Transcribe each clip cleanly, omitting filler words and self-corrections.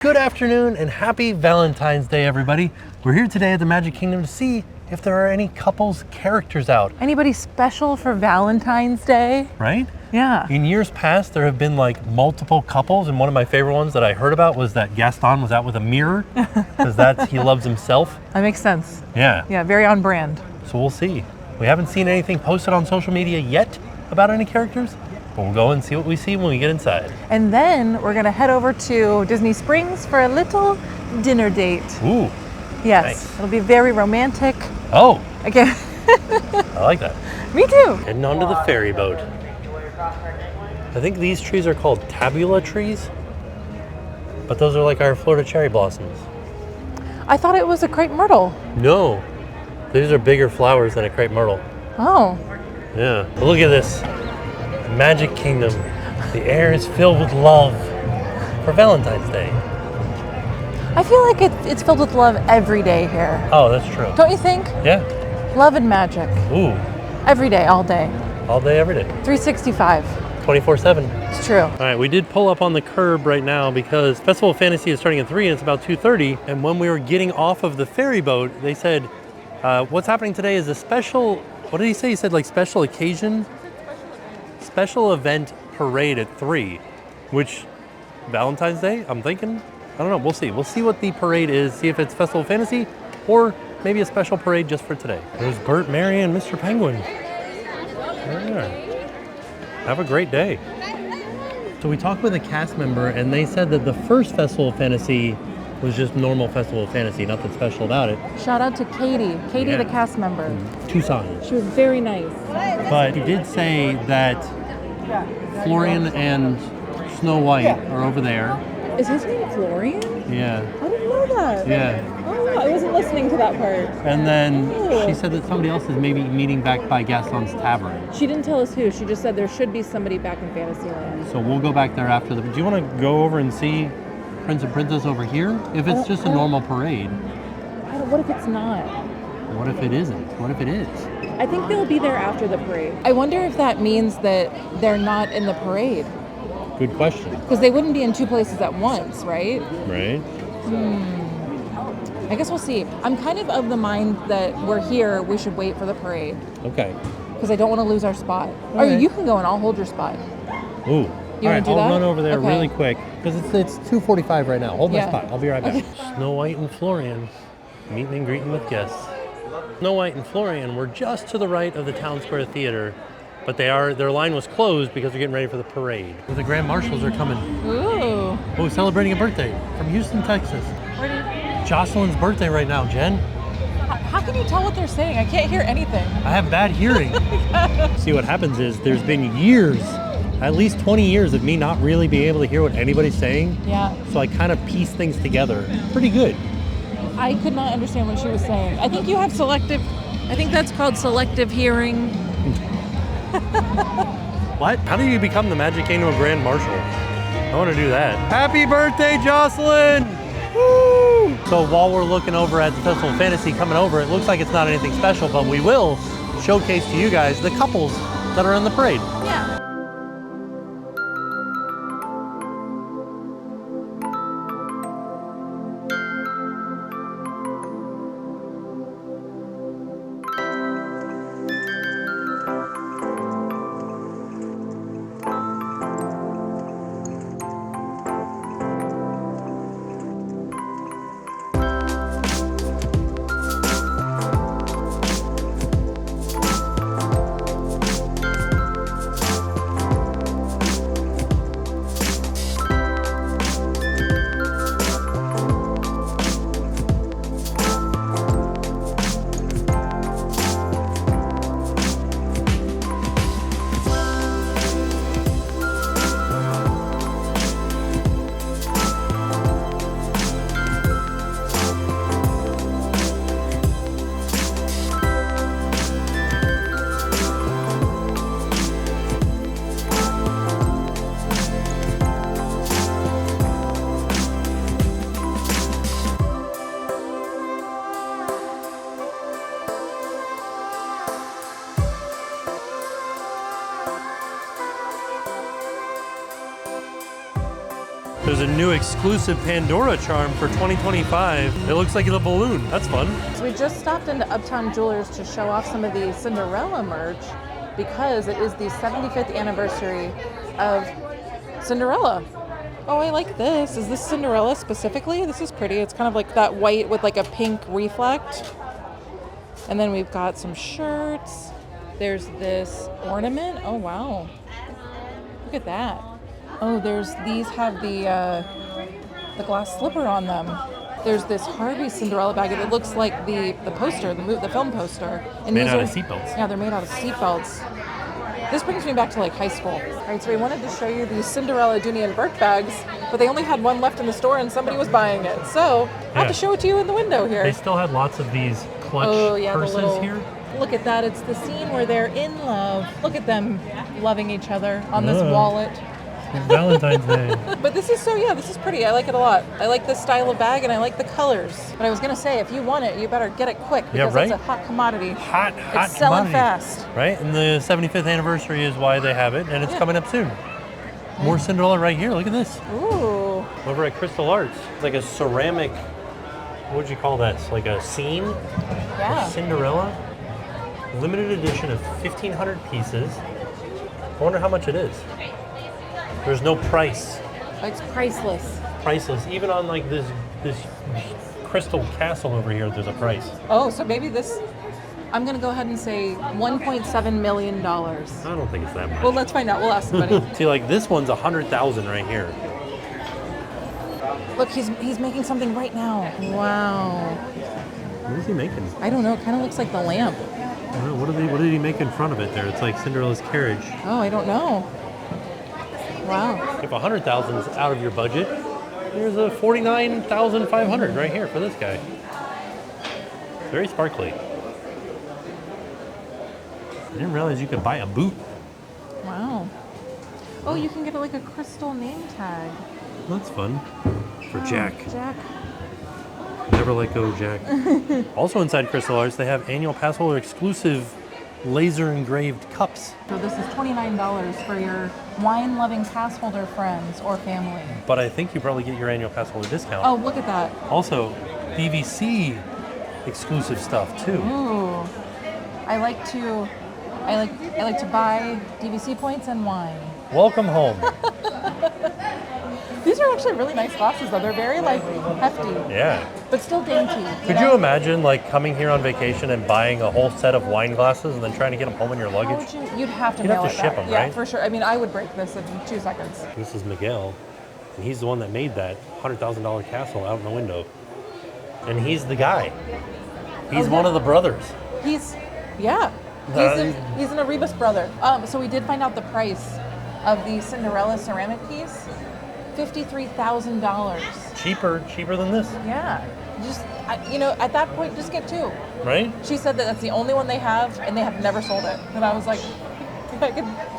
Good afternoon and happy Valentine's Day, everybody. We're here today at the Magic Kingdom to see if there are any couples characters out. Anybody special for Valentine's Day? Right? Yeah. In years past, there have been like multiple couples, and one of my favorite ones that I heard about was that Gaston was out with a mirror, because he loves himself. That makes sense. Yeah. Yeah, very on brand. So we'll see. We haven't seen anything posted on social media yet about any characters, but we'll go and see what we see when we get inside. And then we're gonna head over to Disney Springs for a little dinner date. Ooh. Yes, Nice. It'll be very romantic. Oh, Again, I like that. me too. Heading onto the ferry boat. I think these trees are called tabula trees, but those are like our Florida cherry blossoms. I thought it was a crepe myrtle. No, these are bigger flowers than a crepe myrtle. Oh, Yeah, but look at this. Magic Kingdom. The air is filled with love for Valentine's Day. I feel like it's filled with love every day here. Oh, that's true. Don't you think? Yeah. Love and magic. Ooh, Every day, all day. all day, every day. 365. 24/7. It's true. All right, we did pull up on the curb right now because Festival of Fantasy is starting at 3 and it's about 2:30. And when we were getting off of the ferry boat, they said, what's happening today is a special, what did he say? He said like special occasion? Special event parade at 3, which Valentine's Day, I'm thinking? I don't know, we'll see. We'll see what the parade is, see if it's Festival of Fantasy or maybe a special parade just for today. There's Bert, Mary, and Mr. Penguin. Yeah. Have a great day. So we talked with a cast member and they said that the first Festival of Fantasy was just normal Festival of Fantasy, nothing special about it. Shout out to Katie. Katie, Yeah. the cast member. Tucson. She was very nice. But he did say that Florian and Snow White are over there. Is his name Florian? Yeah, I didn't know that. yeah. Oh, I wasn't listening to that part. And then she said that somebody else is maybe meeting back by Gaston's Tavern. She didn't tell us who. She just said there should be somebody back in Fantasyland. So we'll go back there after the... Do you want to go over and see Prince and Princess over here? If it's just a normal parade. What if it's not? What if it isn't? What if it is? I think they'll be there after the parade. I wonder if that means that they're not in the parade. Good question. Because they wouldn't be in two places at once, right? Right? I guess we'll see. I'm kind of the mind that we're here, we should wait for the parade. Okay. Because I don't want to lose our spot. Or right. you can go and I'll hold your spot. Ooh. All right, do I'll that? run over there Okay. really quick because it's 2:45 right now. Hold my Yeah. spot. I'll be right back. Snow White and Florian meeting and greeting with guests. Snow White and Florian were just to the right of the Town Square Theater, but their line was closed because they're getting ready for the parade. The Grand Marshals are coming. Ooh. Oh, celebrating a birthday from Houston, Texas. Jocelyn's birthday right now, Jen. How can you tell what they're saying? I can't hear anything. I have bad hearing. See, what happens is there's been years, at least 20 years of me not really being able to hear what anybody's saying. Yeah. So I kind of piece things together. Pretty good. I could not understand what she was saying. I think you have I think that's called selective hearing. What? How do you become the Magic Kingdom Grand Marshal? I want to do that. Happy birthday, Jocelyn! Woo! So while we're looking over at the Festival of Fantasy coming over, it looks like it's not anything special, but we will showcase to you guys the couples that are in the parade. Yeah. There's a new exclusive Pandora charm for 2025. It looks like a balloon. That's fun. So we just stopped into Uptown Jewelers to show off some of the Cinderella merch because it is the 75th anniversary of Cinderella. Oh, I like this. Is this Cinderella specifically? This is pretty. It's kind of like that white with like a pink reflect. And then we've got some shirts. There's this ornament. Oh, wow. Look at that. Oh, these have the glass slipper on them. There's this Harvey Cinderella bag. It looks like the poster, the film poster. And made out of seatbelts. Yeah, they're made out of seatbelts. This brings me back to like high school. All right, so we wanted to show you the Cinderella, Dooney, and Burke bags, but they only had one left in the store and somebody was buying it. So I have to show it to you in the window here. They still had lots of these clutch purses here. Look at that. It's the scene where they're in love. Look at them loving each other on this wallet. Valentine's Day. But this is this is pretty. I like it a lot. I like this style of bag and I like the colors. But I was going to say, if you want it, you better get it quick because it's a hot commodity. Hot It's selling commodity. fast. Right? And the 75th anniversary is why they have it, and it's coming up soon. More Cinderella right here. Look at this. Ooh. Over at Crystal Arts. It's like a ceramic, what would you call that? It's like a scene of Cinderella. Limited edition of 1,500 pieces. I wonder how much it is. There's no price. It's priceless. Priceless. Even on like this crystal castle over here, there's a price. Oh, so maybe this, I'm going to go ahead and say $1.7 million. I don't think it's that much. Well, let's find out. We'll ask somebody. See, like this one's 100,000 right here. Look, he's making something right now. Wow. What is he making? I don't know. It kind of looks like the lamp. I don't know. What did he make in front of it there? It's like Cinderella's carriage. Oh, I don't know. Wow. If 100,000 is out of your budget, here's a 49,500 right here for this guy. Very sparkly. I didn't realize you could buy a boot. Wow. Oh, you can get like a crystal name tag. That's fun. For Jack. Jack. Never let go, Jack. Also inside Crystal Arts, they have annual pass holder exclusive laser engraved cups. So this is $29 for your wine-loving pass holder friends or family. But I think you probably get your annual pass holder discount. Oh, look at that. Also, DVC exclusive stuff too. Ooh. I like to buy DVC points and wine. Welcome home. These are actually really nice glasses, though. They're very like hefty. Yeah. But still dainty. Could you imagine like coming here on vacation and buying a whole set of wine glasses and then trying to get them home in your How luggage? would you'd have to You'd mail have to it ship back. them, Yeah, right? for sure. I mean, I would break this in 2 seconds. This is Miguel, and he's the one that made that $100,000 castle out in the window. And he's the guy. He's one of the brothers. He's an Arribas brother. So we did find out the price of the Cinderella ceramic piece. $53,000. Cheaper than this, Yeah. Just, at that point, just get two. right? She said that that's the only one they have, and they have never sold it. And I was like,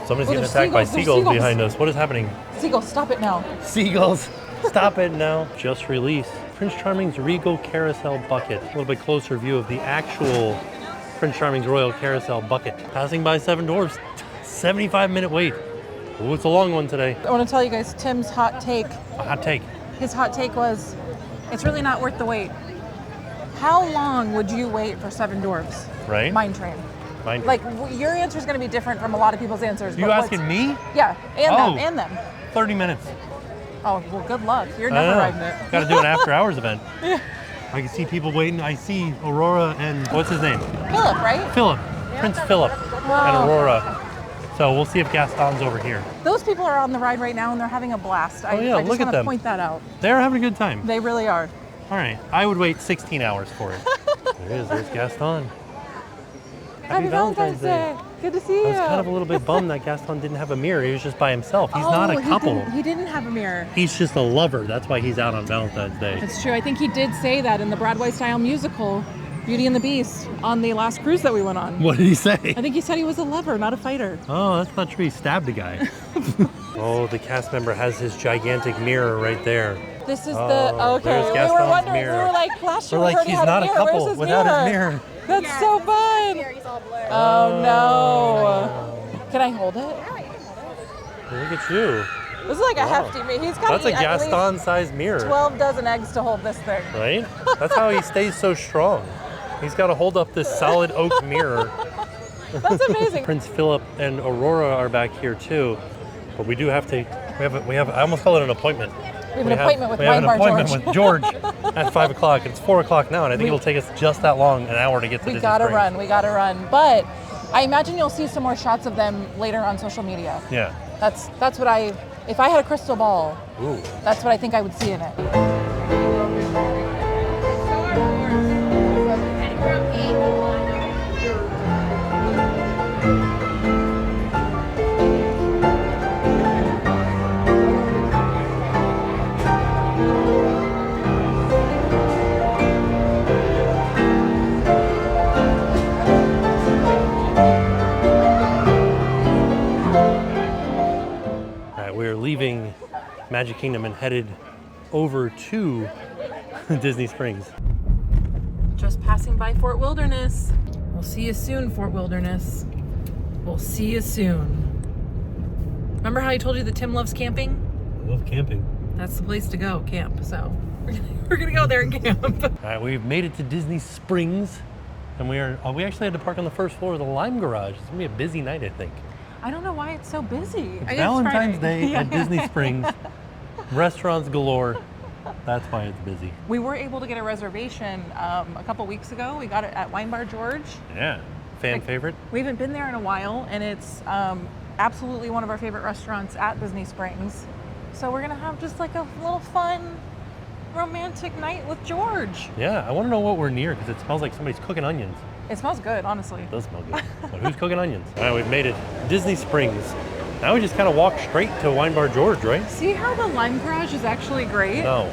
Somebody's getting attacked by seagulls behind us. What is happening? Seagulls, stop it now. Seagulls, stop it now. Just released Prince Charming's Regal Carousel Bucket. A little bit closer view of the actual Prince Charming's Royal Carousel Bucket. Passing by Seven Dwarfs, 75-minute wait. Ooh, it's a long one today. I want to tell you guys Tim's hot take. A hot take. His hot take was, it's really not worth the wait. How long would you wait for Seven Dwarfs? Right? Mine Train. Mine. Like, your answer is going to be different from a lot of people's answers. You asking me? Yeah, and them. 30 minutes. Oh, well, good luck. You're never riding it. Got to do an after-hours event. Yeah. I can see people waiting. I see Aurora and, what's his name? Philip, right? Philip. Prince Philip and Aurora. So we'll see if Gaston's over here. Those people are on the ride right now, and they're having a blast. I yeah, just look at want to them. point that out. They're having a good time. They really are. All right. I would wait 16 hours for it. There it is. There's Gaston. Happy Valentine's Day. Good to see you. I was kind of a little bit bummed that Gaston didn't have a mirror. He was just by himself. He's not a couple. He didn't have a mirror. He's just a lover. That's why he's out on Valentine's Day. It's true. I think he did say that in the Broadway-style musical, Beauty and the Beast, on the last cruise that we went on. What did he say? I think he said he was a lover, not a fighter. Oh, that's not true. He stabbed a guy. Oh, the cast member has his gigantic mirror right there. This is there's we were Gaston's wondering, mirror. we were like, last year We're we like, heard he he's had not a a mirror. Where's couple his without mirror? his mirror. That's so fun. He's all blurred. Oh no. Can I hold it? Look at you. This is like a Wow. hefty meat. He's got That's to a eat at least Gaston-sized mirror. 12 dozen eggs to hold this thing. Right? That's how he stays so strong. He's got to hold up this solid oak mirror. That's amazing. Prince Philip and Aurora are back here too, but we do have to. We have. I almost call it an appointment. We have an appointment with We have an Wine Bar appointment with George at 5 o'clock. It's 4 o'clock now, and I think it'll take us just that long, an hour to get to We Disney gotta Springs. run. We gotta run. But I imagine you'll see some more shots of them later on social media. Yeah. That's what I. If I had a crystal ball, Ooh. that's what I think I would see in it. All right, we're leaving Magic Kingdom and headed over to Disney Springs. Just passing by Fort Wilderness. We'll see you soon, Fort Wilderness. We'll see you soon. Remember how I told you that Tim loves camping? I love camping. That's the place to go, camp. So we're gonna go there and camp. All right, we've made it to Disney Springs, and we actually had to park on the first floor of the Lime Garage. It's gonna be a busy night, I think. I don't know why it's so busy. It's Valentine's Day Yeah. at Disney Springs. Restaurants galore. That's why it's busy. We were able to get a reservation a couple weeks ago. We got it at Wine Bar George. Yeah. Fan favorite? We haven't been there in a while, and it's absolutely one of our favorite restaurants at Disney Springs. So we're gonna have just like a little fun, romantic night with George. Yeah, I want to know what we're near because it smells like somebody's cooking onions. It smells good, honestly. It does smell good. But who's cooking onions? All right, we've made it. Disney Springs. Now we just kind of walk straight to Wine Bar George, right? See how the Lime Garage is actually great? No.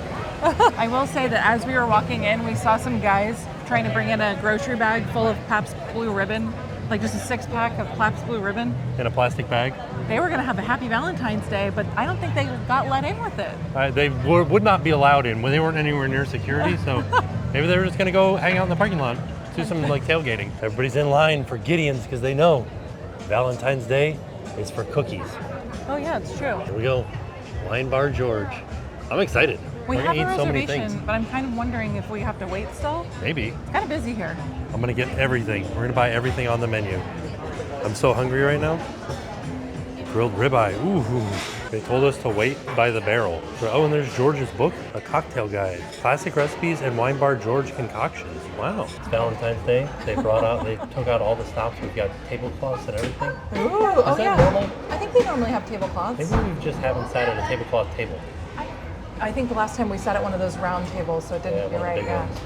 I will say that as we were walking in, we saw some guys trying to bring in a grocery bag full of Pabst Blue Ribbon, like just a 6-pack of Pabst Blue Ribbon. In a plastic bag. They were going to have a happy Valentine's Day, but I don't think they got let in with it. They would not be allowed in when they weren't anywhere near security, so maybe they were just going to go hang out in the parking lot, do some like tailgating. Everybody's in line for Gideon's because they know Valentine's Day is for cookies. Oh yeah, it's true. Here we go. Wine Bar George. I'm excited. We We're have gonna a eat so many things. reservation, but I'm kind of wondering if we have to wait still. Maybe. It's kind of busy here. I'm gonna get everything. We're gonna buy everything on the menu. I'm so hungry right now. Grilled ribeye. Ooh. They told us to wait by the barrel. Oh, and there's George's book, a cocktail guide, classic recipes and Wine Bar George concoctions. Wow. It's Valentine's Day. They took out all the stops. We've got tablecloths and everything. Ooh, oh that yeah. normal? I think they normally have tablecloths. Maybe we just haven't sat at a tablecloth table. I think the last time we sat at one of those round tables, so it didn't. Yeah, You're one of the right. big Yeah. ones.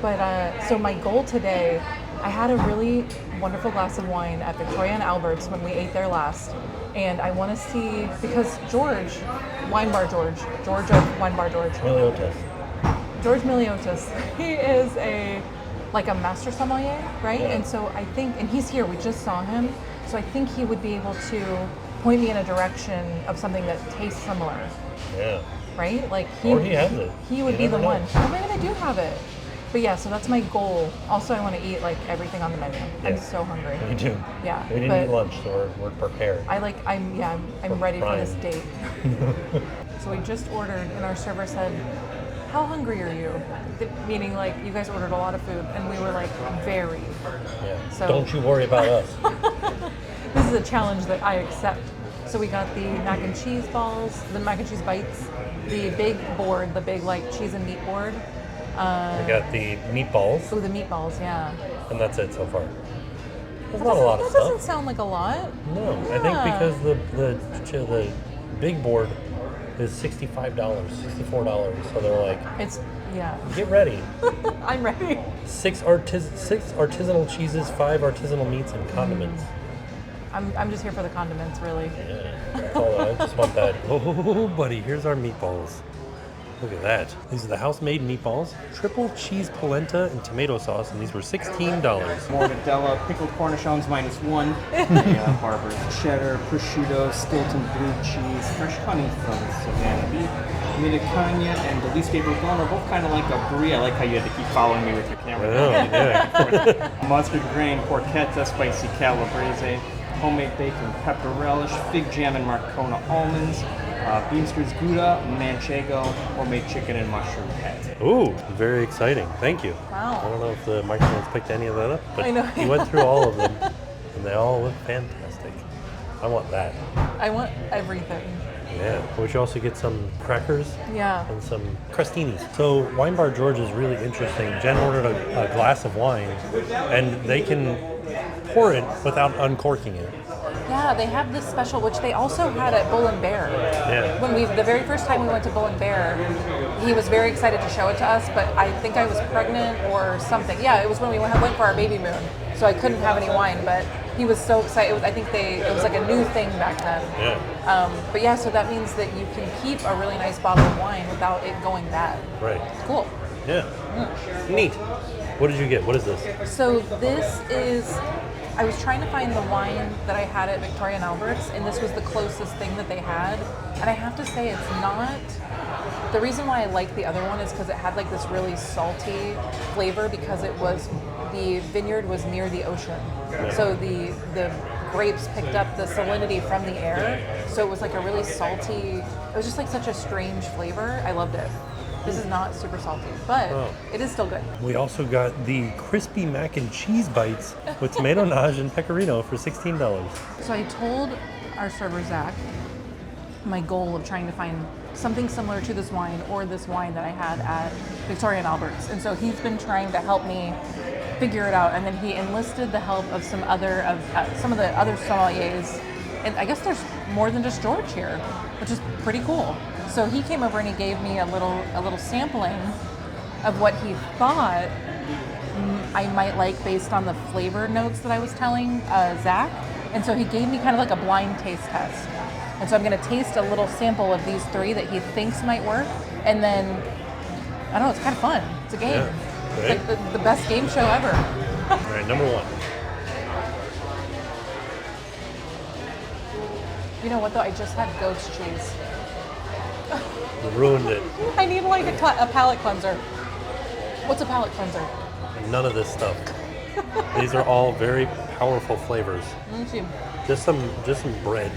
But so my goal today, I had a really wonderful glass of wine at Victoria and Albert's when we ate there last, and I want to see because George of Wine Bar George, George Miliotis. George Miliotis, he is a master sommelier, right? Yeah. And so I think, and he's here. We just saw him, so I think he would be able to point me in a direction of something that tastes similar. Yeah. Right? Like Or he has it. He would You be the never know. one. Or maybe they do have it. But yeah, so that's my goal. Also, I want to eat like everything on the menu. I'm Yeah. so hungry. We do. Yeah. We didn't but eat lunch, so we're prepared. I'm ready for this primed. date. So we just ordered, and our server said, "How hungry are you?" Meaning like you guys ordered a lot of food, and we were like, "Very." Yeah. So- Don't you worry about us. This is a challenge that I accept. So we got the mac and cheese balls, the mac and cheese bites, the big board, the big like cheese and meat board. We got the meatballs, Oh, the meatballs, yeah. and that's it so far. There's That not a lot of doesn't- That doesn't stuff. sound like a lot. No, I think Yeah. because the big board is $65, $64, so they're like, It's, yeah. get ready. I'm ready. Six artisanal cheeses, 5 artisanal meats, and condiments. I'm just here for the condiments, really. Yeah, oh, I just want that. Oh, buddy, here's our meatballs. Look at that. These are the house-made meatballs, triple cheese polenta and tomato sauce, and these were $16. Mortadella, pickled cornichons -1, yeah, Barber's cheddar, prosciutto, Stilton blue cheese, fresh honey from Savannah beef, Midicania, and the least favorite one are both kind of like a brie. I like how you had to keep following me with your camera. Oh, yeah. Mustard grain, porchetta, spicy calabrese, homemade bacon pepper relish, fig jam and Marcona almonds, Beamster's Gouda, Manchego, homemade chicken and mushroom pet. Ooh, very exciting. Thank you. Wow. I don't know if the microphones picked any of that up, but I know. you went through all of them, and they all look fantastic. I want that. I want everything. Yeah. We should also get some crackers Yeah. and some crostinis. So Wine Bar George is really interesting. Jen ordered a glass of wine, and they can pour it without uncorking it. Yeah, they have this special, which they also had at Bull and Bear. Yeah. When the very first time we went to Bull and Bear, he was very excited to show it to us, but I think I was pregnant or something. Yeah, it was when we went for our baby moon, so I couldn't have any wine, but he was so excited. I think it was like a new thing back then. Yeah. But yeah, so that means that you can keep a really nice bottle of wine without it going bad. Right. Cool. Yeah. Neat. What did you get? What is this? So this is, I was trying to find the wine that I had at Victoria and Albert's, and this was the closest thing that they had. And I have to say it's not, the reason why I like the other one is because it had like this really salty flavor because the vineyard was near the ocean. So the grapes picked up the salinity from the air. So it was like a really salty, it was just like such a strange flavor. I loved it. This is not super salty, but it is still good. We also got the crispy mac and cheese bites with tomato nage and pecorino for $16. So I told our server, Zach, my goal of trying to find something similar to this wine or this wine that I had at Victoria and Albert's. And so he's been trying to help me figure it out. And then he enlisted the help of some of the other sommeliers. And I guess there's more than just George here, which is pretty cool. So he came over and he gave me a little sampling of what he thought I might like based on the flavor notes that I was telling Zach. And so he gave me kind of like a blind taste test. And so I'm going to taste a little sample of these three that he thinks might work. And then, I don't know, it's kind of fun. It's a game. Yeah, right? It's like the best game show ever. All right, number one. You know what though? I just had goat's cheese. You ruined it. I need like a palate cleanser. What's a palate cleanser? None of this stuff. These are all very powerful flavors. Let me see. Just some bread.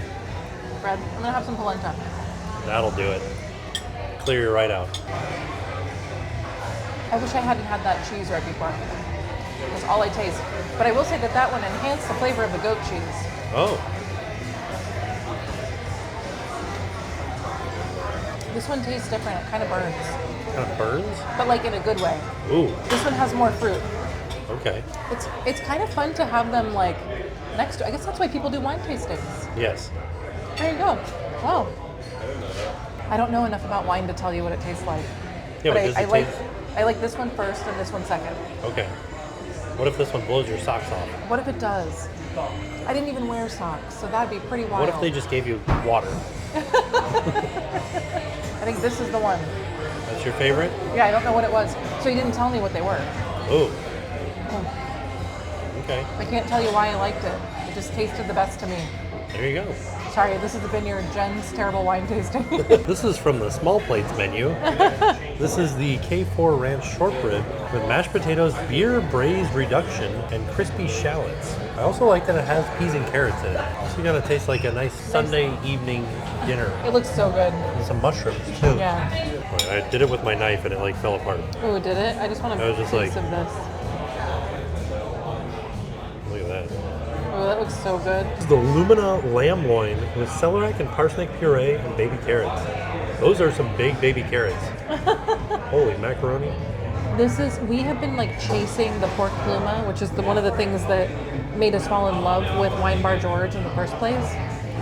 Bread. I'm gonna have some polenta. That'll do it. Clear you right out. I wish I hadn't had that cheese right before. That's all I taste. But I will say that one enhanced the flavor of the goat cheese. Oh. This one tastes different. It kind of burns. Kind of burns? But like in a good way. Ooh. This one has more fruit. Okay. It's kind of fun to have them like next to. I guess that's why people do wine tastings. Yes. There you go. Wow. I don't know enough about wine to tell you what it tastes like. Yeah, but does it taste... I like this one first and this one second. Okay. What if this one blows your socks off? What if it does? I didn't even wear socks, so that'd be pretty wild. What if they just gave you water? I think this is the one. That's your favorite? Yeah, I don't know what it was. So he didn't tell me what they were. Ooh. Okay. I can't tell you why I liked it. It just tasted the best to me. There you go. Sorry, this is the vineyard. Jen's terrible wine tasting. This is from the small plates menu. This is the K4 Ranch shortbread with mashed potatoes, beer braised reduction, and crispy shallots. I also like that it has peas and carrots in it. So you're gonna taste like a nice Sunday evening dinner. It looks so good. And some mushrooms too. Yeah. Right, I did it with my knife and it like fell apart. Oh, did it? I just want I a was just piece like- of this. Look at that. Oh, that looks so good. This is the Lumina lamb loin with celeriac and parsnip puree and baby carrots. Those are some big baby carrots. Holy macaroni. We have been like chasing the pork pluma, which is one of the things that made us fall in love with Wine Bar George in the first place.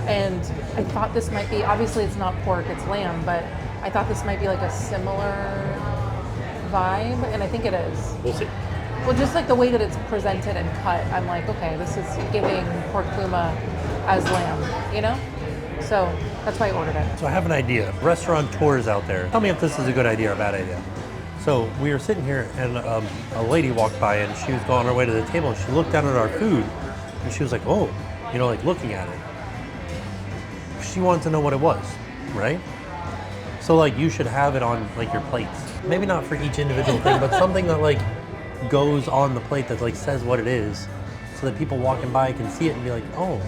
And I thought this might be, obviously it's not pork, it's lamb, but I thought this might be like a similar vibe, and I think it is. We'll see. Well, just like the way that it's presented and cut, I'm like, okay, this is giving pork pluma as lamb, you know? So that's why I ordered it. So I have an idea. Restaurateurs out there, tell me if this is a good idea or a bad idea. So we were sitting here and a lady walked by and she was going on her way to the table and she looked down at our food and she was like, oh, you know, like looking at it. She wanted to know what it was, right? So like you should have it on like your plates. Maybe not for each individual thing, but something that like goes on the plate that like says what it is so that people walking by can see it and be like, oh,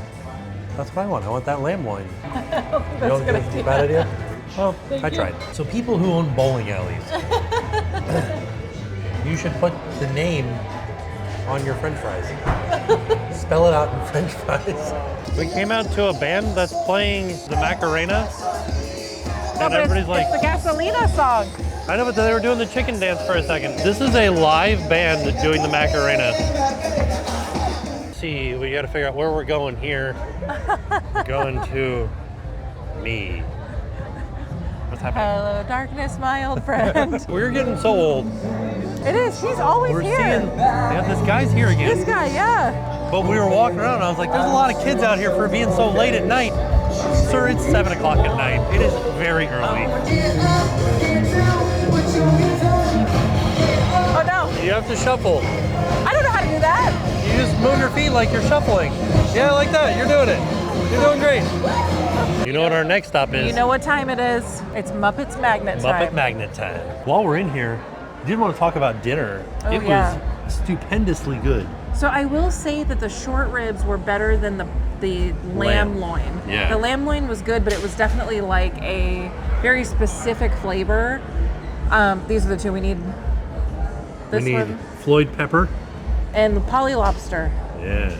That's what I want. I want that lamb wine. That's You don't a good think it's a idea. bad idea? Well, Thank I you. tried. So people who own bowling alleys, you should put the name on your French fries. Spell it out in French fries. We came out to a band that's playing the Macarena, and everybody's like, it's the Gasolina song. I know, but they were doing the chicken dance for a second. This is a live band doing the Macarena. Let's see, we gotta figure out where we're going here. Going to me. What's happening? Hello, darkness, my old friend. We're getting so old. It is. He's always We're here. seeing, yeah, this guy's here again. This guy, yeah. But we were walking around and I was like, there's a lot of kids out here for being so late at night. Sir, it's 7 o'clock at night. It is very early. Oh no, You have to shuffle. I don't know how to do that. You just move your feet like you're shuffling. Yeah, like that. You're doing it. You're doing great. You know what our next stop is? You know what time it is? It's Muppets Magnet time. Muppet Magnet time. While we're in here, I did want to talk about dinner. Oh, It yeah. was stupendously good. So I will say that the short ribs were better than the lamb loin. Yeah. The lamb loin was good, but it was definitely like a very specific flavor. These are the two we need. This we need one Floyd pepper. and the poly lobster. Yeah.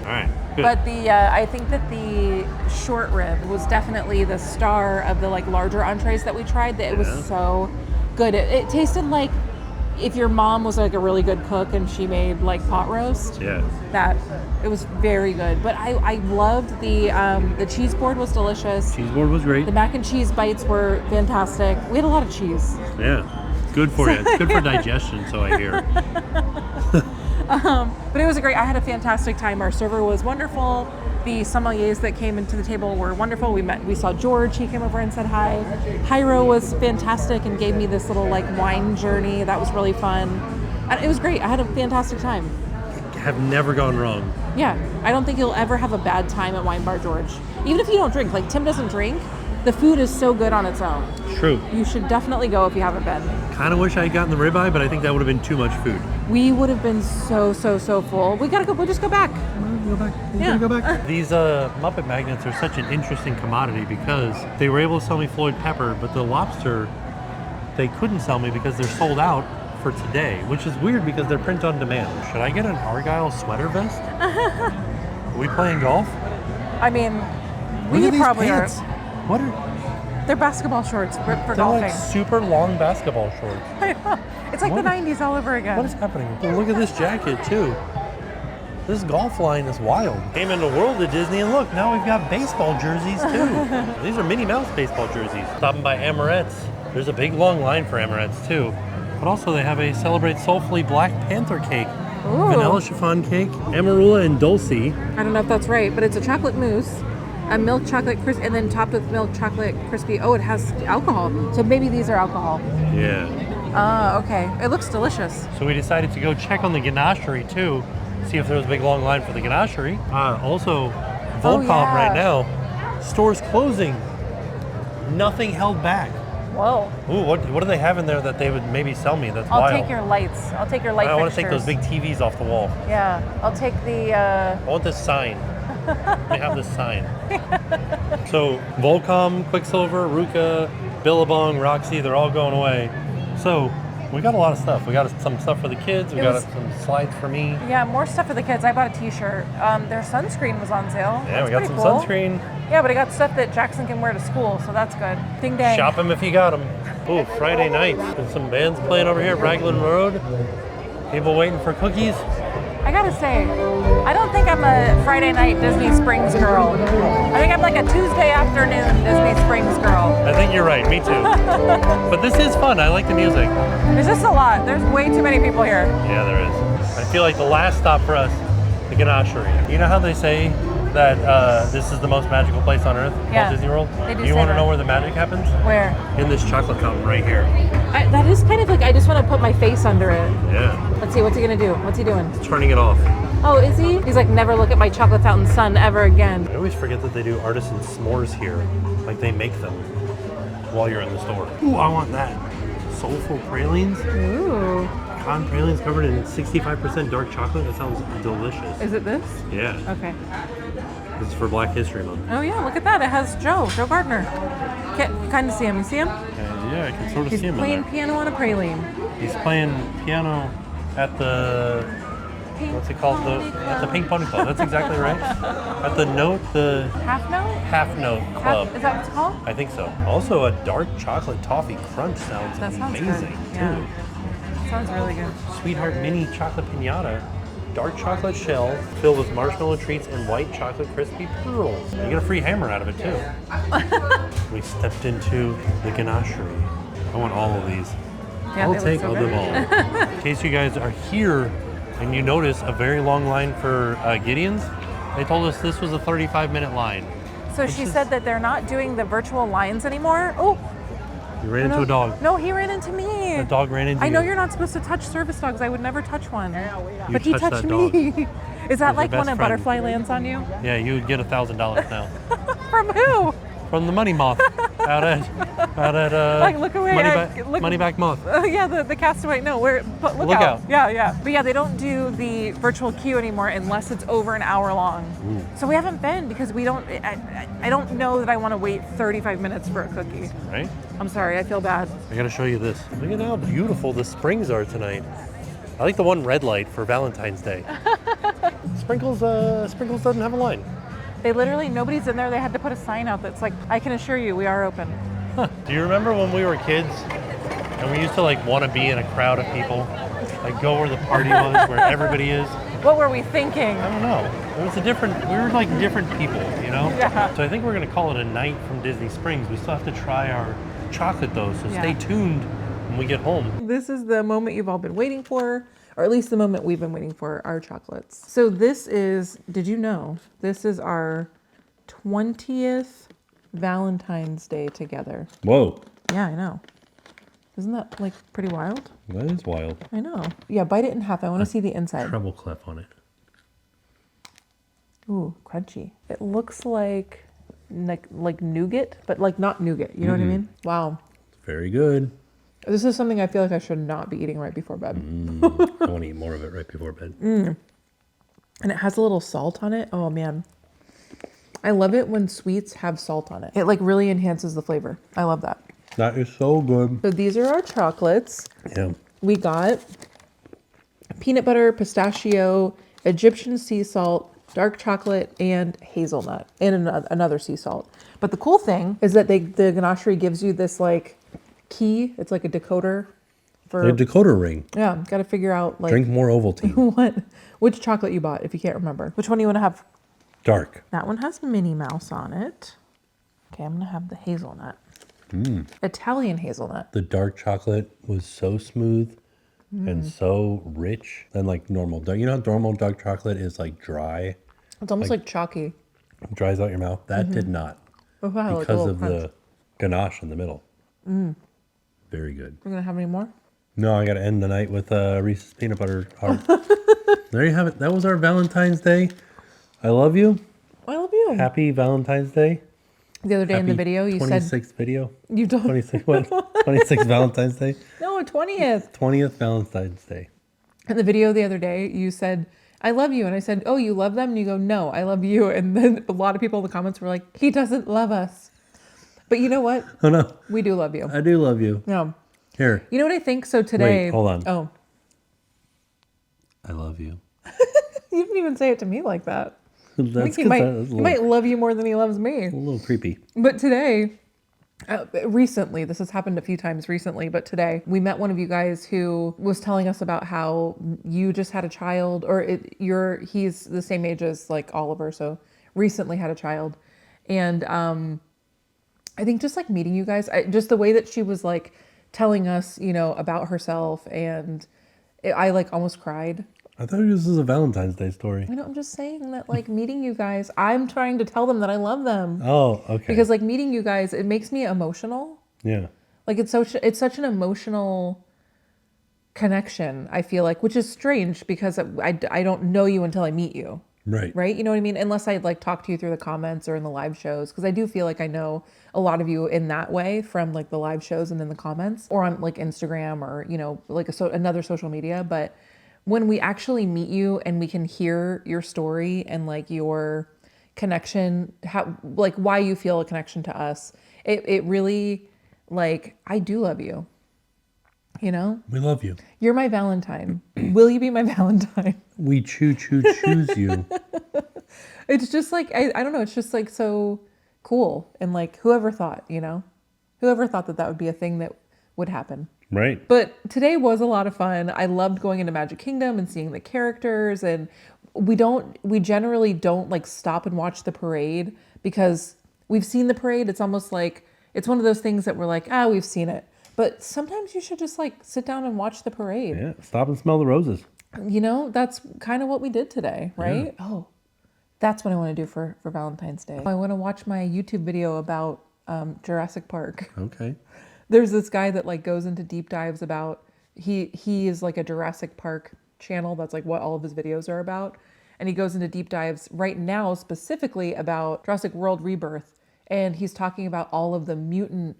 All right. Good. But I think that the short rib was definitely the star of the like larger entrees that we tried. That it was Yeah. so good. It tasted like if your mom was like a really good cook and she made like pot roast. Yeah. That it was very good. But I loved the cheese board was delicious. Cheese board was great. The mac and cheese bites were fantastic. We had a lot of cheese. Yeah. Good for you. It's good for digestion, so I hear. But it was a great. I had a fantastic time. Our server was wonderful. The sommeliers that came into the table were wonderful. We saw George. He came over and said hi. Hyro was fantastic and gave me this little like wine journey. That was really fun. And it was great. I had a fantastic time. Have never gone wrong. Yeah, I don't think you'll ever have a bad time at Wine Bar George. Even if you don't drink. Like Tim doesn't drink. The food is so good on its own. True. You should definitely go if you haven't been. Kind of wish I had gotten the ribeye, but I think that would have been too much food. We would have been so full. We gotta go. We'll just go back. Go back. Yeah. Go back. These Muppet Magnets are such an interesting commodity because they were able to sell me Floyd pepper, but the lobster they couldn't sell me because they're sold out for today, which is weird because they're print on demand. Should I get an Argyle sweater vest? Are we playing golf? I mean, Look we at these probably pants. are. What are They're basketball shorts for they're golfing. like super long basketball shorts? It's like What? the 90s all over again. What is happening? Look at this jacket too. This golf line is wild. Came into World of Disney and look, now we've got baseball jerseys too. These are Minnie Mouse baseball jerseys. Stopping by Amorette's. There's a big long line for Amorette's too. But also they have a Celebrate Soulfully Black Panther cake. Ooh. Vanilla chiffon cake, Amarula and Dulce. I don't know if that's right, but it's a chocolate mousse, a milk chocolate crisp, and then topped with milk chocolate crispy. Oh, it has alcohol. So maybe these are alcohol. Yeah. Okay. It looks delicious. So we decided to go check on the Ganachery too, see if there was a big long line for the Ganachery. Also, Volcom yeah. right now, stores closing. Nothing held back. Whoa. Ooh, what do they have in there that they would maybe sell me? That's I'll wild. take your lights. I'll take your light I want to fixtures. take those big TVs off the wall. Yeah. I'll take the. I want this sign. They have this sign. So Volcom, Quicksilver, Ruka, Billabong, Roxy, they're all going away. So we got a lot of stuff. We got some stuff for the kids. We got some slides for me. Yeah, more stuff for the kids. I bought a T-shirt. Their sunscreen was on sale. Yeah, That's we got pretty some cool. sunscreen. Yeah, but I got stuff that Jackson can wear to school, so that's good. Ding dang. Shop them if you got them. Ooh, Friday night. There's some bands playing over here at Raglan Road. People waiting for cookies. I gotta say, I don't think I'm a Friday night Disney Springs girl. I think I'm like a Tuesday afternoon Disney Springs girl. I think you're right. Me too. But this is fun. I like the music. There's just a lot. There's way too many people here. Yeah, there is. I feel like the last stop for us, the Ganachery. You know how they say that this is the most magical place on earth, Yeah, Walt Disney World? they do You say want to that. know where the magic happens? Where? In this chocolate fountain right here. That is kind of like, I just want to put my face under it. Yeah. Let's see, what's he gonna do? What's he doing? Turning it off. Oh, is he? He's like, never look at my chocolate fountain sun ever again. I always forget that they do artisan s'mores here. Like they make them while you're in the store. Ooh, I want that. Soulful pralines. Ooh. Cotton pralines covered in 65% dark chocolate. That sounds delicious. Is it this? Yeah. Okay. This is for Black History Month. Oh yeah, look at that. It has Joe Gardner. Can't kind of see him. You see him? Yeah, I can sort of He's see him in playing there. piano on a praline. He's playing piano at the, what's it called? At the Pink Pony Club. That's exactly right. At the Half note? Half Note Club. Is that what it's called? I think so. Also, a dark chocolate toffee crunch sounds That sounds amazing good. too. Yeah. Sounds really good. Sweetheart mini chocolate piñata. Dark chocolate shell filled with marshmallow treats and white chocolate crispy pearls. You get a free hammer out of it too. We stepped into the Ganachery. I want all of these. Yeah, I'll they look take so them good. all. In case you guys are here and you notice a very long line for Gideon's, they told us this was a 35-minute line. So she said that they're not doing the virtual lines anymore. Oh, You ran into a dog. no, he ran into me. The dog ran into I know you. you're not supposed to touch service dogs. I would never touch one. You But he touched touched that dog. me. Is that your like when best a friend. butterfly lands on you? Yeah, you would get $1,000 now. From who? From the money moth out at Like, look away, money back moth. Yeah, the castaway. No, but look Lookout. out. Yeah. But yeah, they don't do the virtual queue anymore unless it's over an hour long. Ooh. So we haven't been because we don't. I don't know that I want to wait 35 minutes for a cookie. Right? I'm sorry, I feel bad. I gotta show you this. Look at how beautiful the springs are tonight. I like the one red light for Valentine's Day. Sprinkles doesn't have a line. They literally, nobody's in there. They had to put a sign out that's like, I can assure you, we are open. Huh. Do you remember when we were kids and we used to like want to be in a crowd of people, like go where the party was, where everybody is? What were we thinking? I don't know. It was we were like different people, you know? Yeah. So I think we're gonna call it a night from Disney Springs. We still have to try our chocolate though, so stay Yeah. tuned when we get home. This is the moment you've all been waiting for, or at least the moment we've been waiting for, our chocolates. So this is, did you know, this is our 20th Valentine's Day together. Whoa, Yeah, I know. Isn't that like pretty wild? that is wild. I know. Yeah, bite it in half. I want to see the inside. Treble clef on it. Ooh, crunchy. It looks like nougat, but like not nougat. You know what I mean? Wow. Very good. This is something I feel like I should not be eating right before bed. I want to eat more of it right before bed. And it has a little salt on it. Oh man. I love it when sweets have salt on it. It like really enhances the flavor. I love that. That is so good. So these are our chocolates. Yeah. We got peanut butter, pistachio, Egyptian sea salt, dark chocolate, and hazelnut, and another sea salt. But the cool thing is that the Ganachery gives you this like key. It's like a decoder for A decoder ring. yeah. Got to figure out like Drink more Ovaltine. which chocolate you bought if you can't remember. Which one do you want to have? Dark. That one has Minnie Mouse on it. Okay, I'm gonna have the hazelnut. Italian hazelnut. The dark chocolate was so smooth and so rich than like normal dark. You know how normal dark chocolate is like dry, It's almost like chalky. dries out your mouth? That did not Oh, wow, like a because little of crunch. the ganache in the middle. Very good. We're gonna have any more? No, I got to end the night with Reese's peanut butter heart. There you have it. That was our Valentine's Day. I love you. I love you. Happy Valentine's Day. The other day in the Happy video, you said 26th video. you don't. 26 what? 26th Valentine's Day. No, 20th. 20th Valentine's Day. In the video the other day, you said, I love you. And I said, oh, you love them? And you go, no, I love you. And then a lot of people in the comments were like, he doesn't love us. But you know what? Oh no, We do love you. I do love you. No. Here, You know what I think? So today. Wait, hold on. Oh, I love you. you didn't even say it to me like that. I think That's he 'cause might, that was he might love you more than he loves me. a little creepy. But today, recently, this has happened a few times recently, but today we met one of you guys who was telling us about how you just had a child, or he's the same age as like Oliver, so recently had a child. And I think just like meeting you guys, just the way that she was like telling us, you know, about herself, and I like almost cried. I thought this was a Valentine's Day story. I know, I'm just saying that like meeting you guys, I'm trying to tell them that I love them. Oh, okay. Because like meeting you guys, it makes me emotional. Yeah. Like it's such an emotional connection, I feel like, which is strange because I don't know you until I meet you. Right. Right? You know what I mean? Unless I like talk to you through the comments or in the live shows, because I do feel like I know a lot of you in that way from like the live shows and in the comments or on like Instagram or, you know, like another social media. But when we actually meet you and we can hear your story and like your connection, how, like why you feel a connection to us. It really, like, I do love you. You know? We love you. You're my Valentine. Will you be my Valentine? We choose you. It's just like, I don't know, it's just like so cool. And like, whoever thought, you know? Whoever thought that that would be a thing that would happen. Right. But today was a lot of fun. I loved going into Magic Kingdom and seeing the characters. And we generally don't like stop and watch the parade because we've seen the parade. It's almost like, it's one of those things that we're like, we've seen it. But sometimes you should just like sit down and watch the parade. Yeah. Stop and smell the roses. You know, that's kind of what we did today, right? Yeah. Oh, that's what I want to do for Valentine's Day. I want to watch my YouTube video about Jurassic Park. Okay. There's this guy that like goes into deep dives about, he is like a Jurassic Park channel. That's like what all of his videos are about. And he goes into deep dives right now specifically about Jurassic World Rebirth. And he's talking about all of the mutant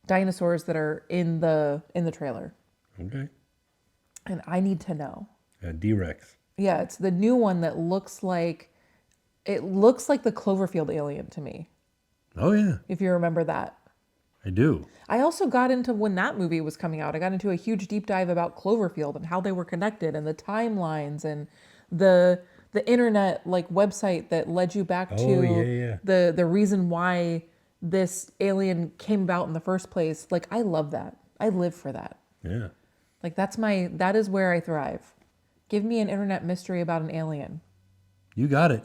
dinosaurs that are in the trailer. Okay. And I need to know. D-Rex. Yeah, it's the new one that looks like the Cloverfield alien to me. Oh yeah. If you remember that. I do. I also got into, when that movie was coming out, I got into a huge deep dive about Cloverfield and how they were connected and the timelines and the internet like website that led you back to the reason why this alien came about in the first place. Like, I love that. I live for that. Yeah. Like, that is where I thrive. Give me an internet mystery about an alien. You got it.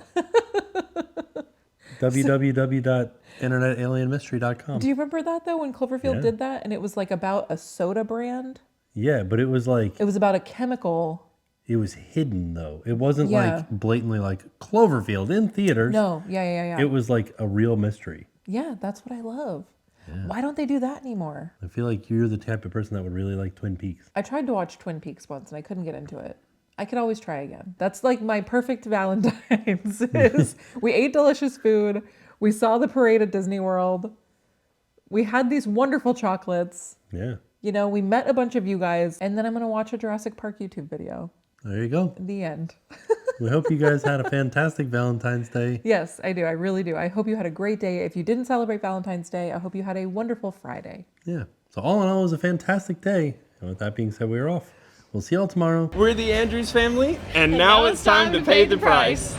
www.internetalienmystery.com. Do you remember that though, when Cloverfield did that? And it was like about a soda brand? Yeah, but it was like... It was about a chemical. It was hidden though. It wasn't like blatantly like Cloverfield in theaters. No, yeah. It was like a real mystery. Yeah, that's what I love. Yeah. Why don't they do that anymore? I feel like you're the type of person that would really like Twin Peaks. I tried to watch Twin Peaks once and I couldn't get into it. I could always try again. That's like my perfect Valentine's is we ate delicious food. We saw the parade at Disney World. We had these wonderful chocolates. Yeah. You know, we met a bunch of you guys, and then I'm going to watch a Jurassic Park YouTube video. There you go. The end. We hope you guys had a fantastic Valentine's Day. Yes, I do. I really do. I hope you had a great day. If you didn't celebrate Valentine's Day, I hope you had a wonderful Friday. Yeah. So all in all, it was a fantastic day. And with that being said, we're off. We'll see y'all tomorrow. We're the Andrews family, and now it's time to pay the price.